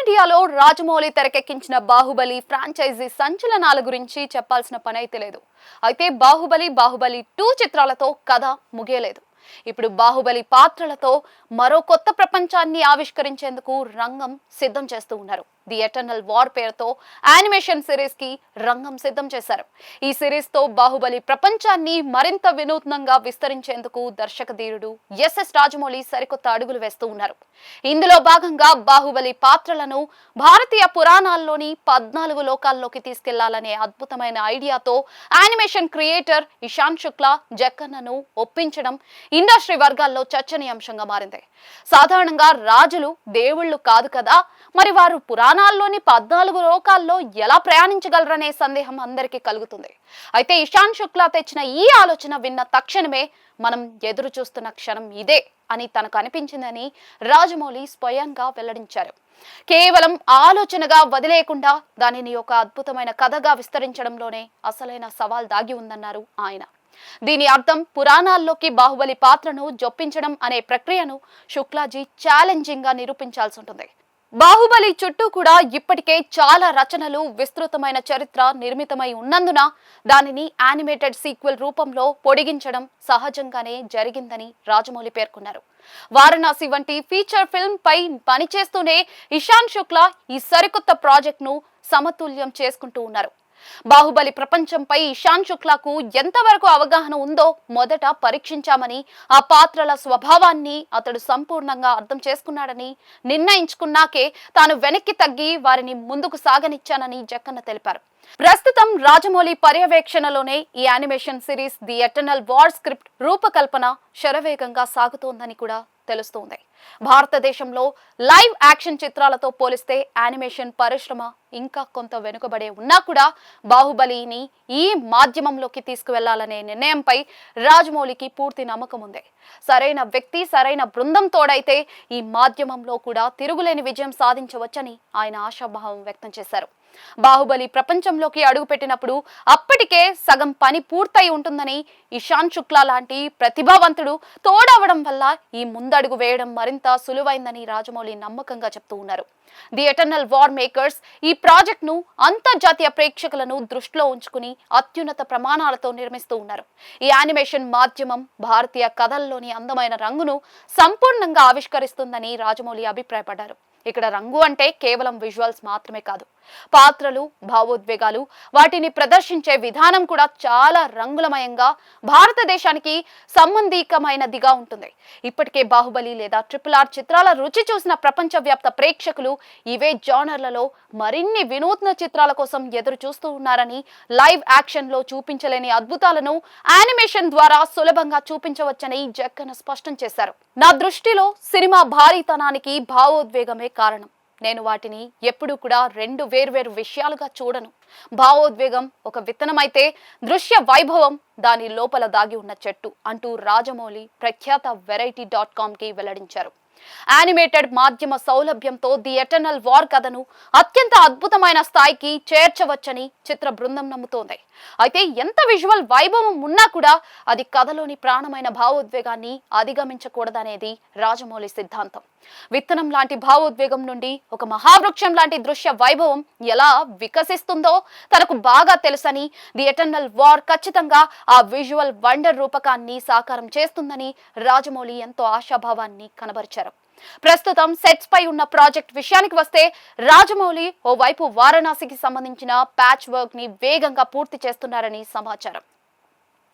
ఇండియాలో రాజమౌళి తెరకెక్కించిన బాహుబలి ఫ్రాంచైజీ సంచలనాల గురించి చెప్పాల్సిన పని అయితే లేదు. అయితే బాహుబలి 2 చిత్రాలతో కథ ముగియలేదు. ఇప్పుడు బాహుబలి పాత్రలతో మరో కొత్త ప్రపంచాన్ని ఆవిష్కరించేందుకు రంగం సిద్ధం చేస్తూ ఉన్నారు. ది ఎటర్నల్ వార్ పేరుతో యానిమేషన్ సిరీస్ కి రంగం సిద్ధం చేశారు. ఈ సిరీస్ తో బాహుబలి ప్రపంచాన్ని మరింత వినూత్నంగా విస్తరించేందుకు దర్శకధీరుడు ఎస్ఎస్ రాజమౌళి సరికొత్త అడుగులు వేస్తూ ఉన్నారు. ఇందులో భాగంగా బాహుబలి పాత్రలను భారతీయ పురాణాల్లోని 14 లోకాల్లోకి తీసుకెళ్లాలనే అద్భుతమైన ఐడియాతో యానిమేషన్ క్రియేటర్ ఇషాన్ శుక్లా జక్కన్నను ఒప్పించడం ఇండస్ట్రీ వర్గాల్లో చర్చనీయాంశంగా మారింది. సాధారణంగా రాజులు దేవుళ్ళు కాదు కదా, మరి వారు పురాణాల్లోని 14 లోకాల్లో ఎలా ప్రయాణించగలరనే సందేహం అందరికీ కలుగుతుంది. అయితే ఇషాన్ శుక్లా తెచ్చిన ఈ ఆలోచన విన్న తక్షణమే మనం ఎదురు చూస్తున్న క్షణం ఇదే అని తనకు అనిపించిందని రాజమౌళి స్వయంగా వెల్లడించారు. కేవలం ఆలోచనగా వదిలేయకుండా దానిని ఒక అద్భుతమైన కథగా విస్తరించడంలోనే అసలైన సవాల్ దాగి ఉందన్నారు ఆయన. దీని అర్థం పురాణాల్లోకి బాహుబలి పాత్రను జొప్పించడం అనే ప్రక్రియను శుక్లాజీ ఛాలెంజింగ్ గా నిరూపించాల్సి ఉంటుంది. బాహుబలి చుట్టూ కూడా ఇప్పటికే చాలా రచనలు, విస్తృతమైన చరిత్ర నిర్మితమై ఉన్నందున దానిని యానిమేటెడ్ సీక్వెల్ రూపంలో పొడిగించడం సహజంగానే జరిగిందని రాజమౌళి పేర్కొన్నారు. వారణాసి వంటి ఫీచర్ ఫిల్మ్ పై పనిచేస్తూనే ఇషాన్ శుక్లా ఈ సరికొత్త ప్రాజెక్ట్ ను సమతుల్యం చేసుకుంటూ ఉన్నారు. బాహుబలి ప్రపంచంపై ఇషాన్ శుక్లాకు ఎంతవరకు అవగాహన ఉందో మొదట పరీక్షించామని, ఆ పాత్రల స్వభావాన్ని అతడు సంపూర్ణంగా అర్థం చేసుకున్నాడని నిర్ణయించుకున్నాకే తాను వెనక్కి తగ్గి వారిని ముందుకు సాగనిచ్చానని జక్కన్న తెలిపారు. ప్రస్తుతం రాజమౌళి పర్యవేక్షణలోనే ఈ animation series the eternal war script రూపకల్పన శరవేగంగా సాగుతోందని కూడా తెలుస్తోంది. భారతదేశంలో లైవ్ యాక్షన్ చిత్రాలతో పోలిస్తే యానిమేషన్ పరిశ్రమ ఇంకా కొంత వెనుకబడే ఉన్నా కూడా బాహుబలిని ఈ మాధ్యమంలోకి తీసుకువెళ్లాలనే నిర్ణయంపై రాజమౌళికి పూర్తి నమ్మకం ఉంది. సరైన వ్యక్తి, సరైన బృందం తోడైతే ఈ మాధ్యమంలో కూడా తిరుగులేని విజయం సాధించవచ్చని ఆయన ఆశాభావం వ్యక్తం చేశారు. బాహుబలి ప్రపంచంలోకి అడుగుపెట్టినప్పుడు అప్పటికే సగం పని పూర్తయి ఉంటుందని, ఇషాన్ శుక్లా లాంటి ప్రతిభావంతుడు తోడవడం వల్ల ఈ ముందడుగు వేయడం మరింత సులువైందని రాజమౌళి నమ్మకంగా చెప్తూ ఉన్నారు. ది ఎటర్నల్ వార్ మేకర్స్ ఈ ప్రాజెక్ట్ ను అంతర్జాతీయ ప్రేక్షకులను దృష్టిలో ఉంచుకుని అత్యున్నత ప్రమాణాలతో నిర్మిస్తూ ఉన్నారు. ఈ యానిమేషన్ మాధ్యమం భారతీయ కథల్లోని అందమైన రంగును సంపూర్ణంగా ఆవిష్కరిస్తుందని రాజమౌళి అభిప్రాయపడ్డారు. ఇక్కడ రంగు అంటే కేవలం విజువల్స్ మాత్రమే కాదు, పాత్రలు, భావోద్వేగాలు, వాటిని ప్రదర్శించే విధానం కూడా చాలా రంగులమయంగా భారతదేశానికి సంబంధికమైనదిగా ఉంటుంది. ఇప్పటికే బాహుబలి లేదా RRR చిత్రాల రుచి చూసిన ప్రపంచవ్యాప్త ప్రేక్షకులు ఇవే జానర్లలో మరిన్ని వినూత్న చిత్రాల కోసం ఎదురు చూస్తూ ఉన్నారని, లైవ్ యాక్షన్ లో చూపించలేని అద్భుతాలను యానిమేషన్ ద్వారా సులభంగా చూపించవచ్చని జక్కన్న స్పష్టం చేశారు. నా దృష్టిలో సినిమా భారీతనానికి భావోద్వేగమే కారణం. నేను వాటిని ఎప్పుడూ కూడా 2 వేర్వేరు విషయాలుగా చూడను. భావోద్వేగం ఒక విత్తనమైతే దృశ్య వైభవం దాని లోపల దాగి ఉన్న చెట్టు అంటూ రాజమౌళి ప్రఖ్యాత variety.com కి వెల్లడించారు. యానిమేటెడ్ మాధ్యమ సౌలభ్యంతో ది ఎటర్నల్ వార్ కథను అత్యంత అద్భుతమైన స్థాయికి చేర్చవచ్చని చిత్ర బృందం నమ్ముతోంది. అయితే ఎంత విజువల్ వైభవం ఉన్నా కూడా అది కథలోని ప్రాణమైన భావోద్వేగాన్ని అధిగమించకూడదనేది రాజమౌళి సిద్ధాంతం. విత్తనం లాంటి భావోద్వేగం నుండి ఒక మహావృక్షం లాంటి దృశ్య వైభవం ఎలా వికసిస్తుందో తనకు బాగా తెలుసని, ది ఎటర్నల్ వార్ ఖచ్చితంగా ఆ విజువల్ వండర్ రూపకాన్ని సాకారం చేస్తుందని రాజమౌళి ఎంతో ఆశాభావాన్ని కనబరిచారు. ప్రస్తుతం సెట్స్ పై ఉన్న ప్రాజెక్ట్ విషయానికి వస్తే రాజమౌళి ఓవైపు వారణాసికి సంబంధించిన ప్యాచ్ వర్క్ ని వేగంగా పూర్తి చేస్తున్నారని సమాచారం.